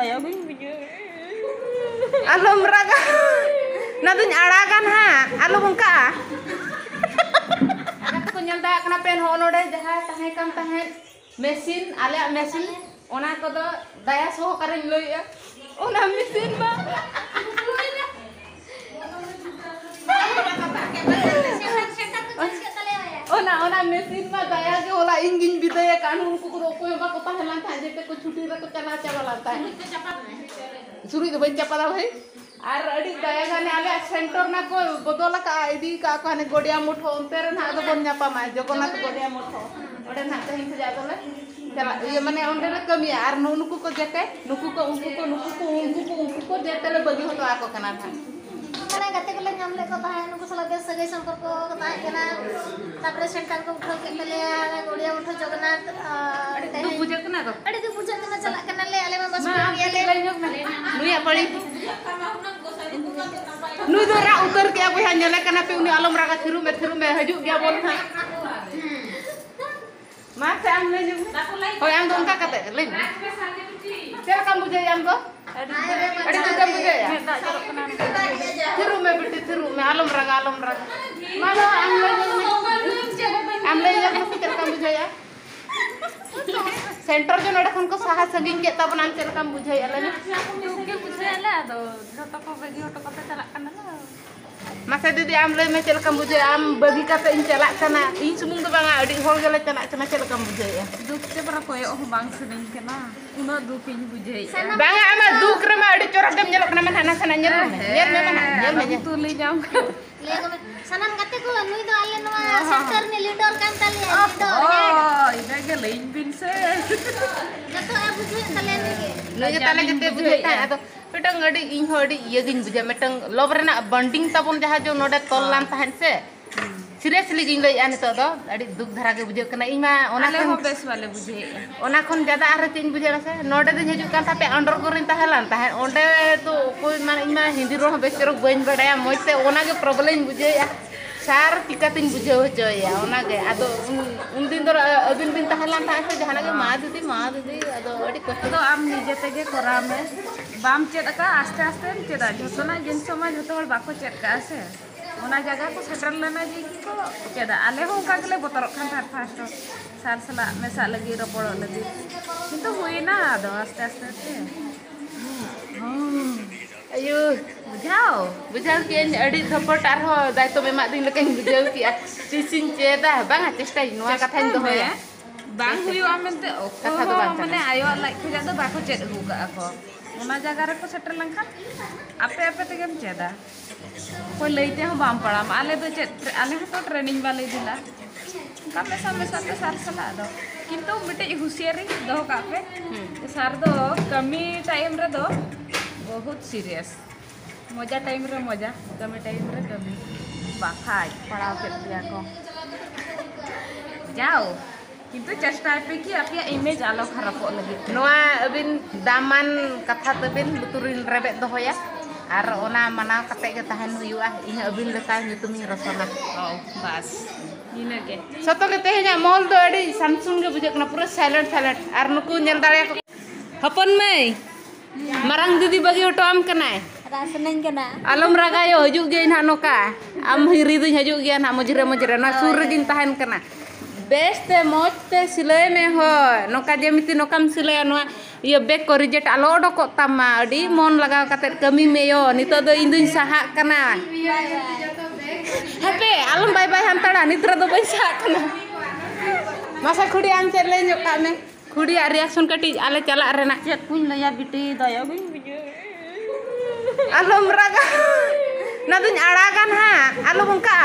Daya gue bujur. Alom raga. Nadunya aragan ha. Alom ka. Aku tuh nyanda kenapa hono deh jahat tahan tahan mesin alia mesin ona kodo daya soh karing loy ya. Ona mesin mah. Ona mesin mah daya ke olah ingin bidaya kan unku ko ko ba ko tahan lantai jete ko छुट्टी रे को चला चला lantai सुरी तो बन चपला भाई are अडी दया गाने आले सेंटर ना को बदला का आईडी का काने गोडिया मुठो अंते रे ना दो बन न्यापा मा जगन्नाथ गोडिया मुठो ओडे ना कहीं से जादले चला ये माने ओंडे रे कमी आर नुकु को जके नुकु को उनको को जते ले बगी होतो आको कना था karena gate ko lang amle ko tahan nuku salage sagai samparko ko tahan kana tapre center ko uthau ke tele godia uthau jagannath तू पूजा कना तो adi tu puja kana chala kana le ale ma bas ये ले नु या पड़ी नु दो रा उतर के अब यहाँ nyala kana पे उन्हें आलम रागा थिरु में हजू गया बोल था मां से आम ले नु हो आम दो उनका कते ले चल काम बुझे आम को अड़ी तो काम बुझे या थिरु में बेटी थिरु में आलम रागा मानो आम ले मस्त चल काम बुझे या सेंटर जो नडे खन को साहा सगिंग के तब नाम चल काम बुझे या ले के बुझे आले दो जतो को बगी होटो कते चला कना ला masa didi am le me chel kam buje am bagi kata in celak kana in sumung do banga adi hol gala celak kana chel kam buje ya दुख से बड़ा कोई ओह बांग sedeng kena uno दुख इन बुझे banga ama duk rema adi corak dem nyelok nama hana sana nyel me mana tu le jam le ko sanam gate ko nui do ale no center ni leader kan tali leader oh ida ge lein bin se gato a bujhe tale ni ge no je tale jete buje ta ado petang adi in hodi iye gin buje metang lob rena bonding tabon jaha jo node tol lan tahen se seriously gin lay ani to do adi duk dhara ge buje kana ima ona ale ho bes wale बुझे ona khon jada ar tin buje na se node de hejuk kan tape under korin tahelan tahen onde to koi man ima hindi ro bes ro bain badaya moite ona ge problem buje ya sar tikatin buje hojo ya ona ge ado undin dor abin bin tahelan ta se jahana ge ma didi ado adi kosto तो आम निजे तेगे करा में balm चेद का आस्ते आस्ते चेदा जतना जिन समय जतो हर बाको चेद का से ओना जगह को सेटल लेना जी को चेदा आले हो का गले बतर खान थार फास्ट सार सला मेसा लगी रपड़ लगी किंतु हुई ना दो आस्ते आस्ते से ayo bujau ke adi support ar ho dai to me ma din lekai bujau ki tisin cheda bang chestai noa kathain do hoya bang huyu amente kata do bang mane ayo like khuja do bako ched hu ka ako ona jaga re ko setel langkhan ape tegem cheda कोई लेते हो balm पड़ा आले तो आले तो training वाले दिला कापे सामने साथे सार सला दो किंतु मिटे हुशियारी दो कापे सार दो कमी टाइम रे दो बहुत सीरियस मजा टाइम रे मजा कमी टाइम रे कमी बाखाय पड़ाव के दिया को जाओ किंतु चेष्टा पे कि आपया इमेज आलो खराब हो लगी noa abin daman katha tabin luturin rebet do hoya ar ona mana kate ge tahan huyua ina abin leka nyutumi rasona oh bas ini ke soto ke tehnya mall do adi samsung ge bujek na pura silent ar nuku nyel dare ko hapon mai marang didi bagi oto am kanai rasanin kana alom raga yo haju ge na noka am hiri du haju ge na mojre na sur gin tahan kana best mote silai me ho noka jemiti nokam silai no iya bek ko reject alo odok tama adi mon lagaw kate kami me yo nito do induñ saha kana hape alom bye bye hantara nitra do bai saha kana masa khudi am chele nyok ka me khudi a reaction kati ale chalak rena chet puñ laya biti daya gue bujur alom raga naduñ aragan ha alom ka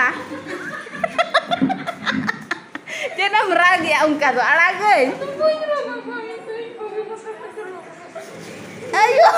Jena meragi ya ungka do aragai. Ayo.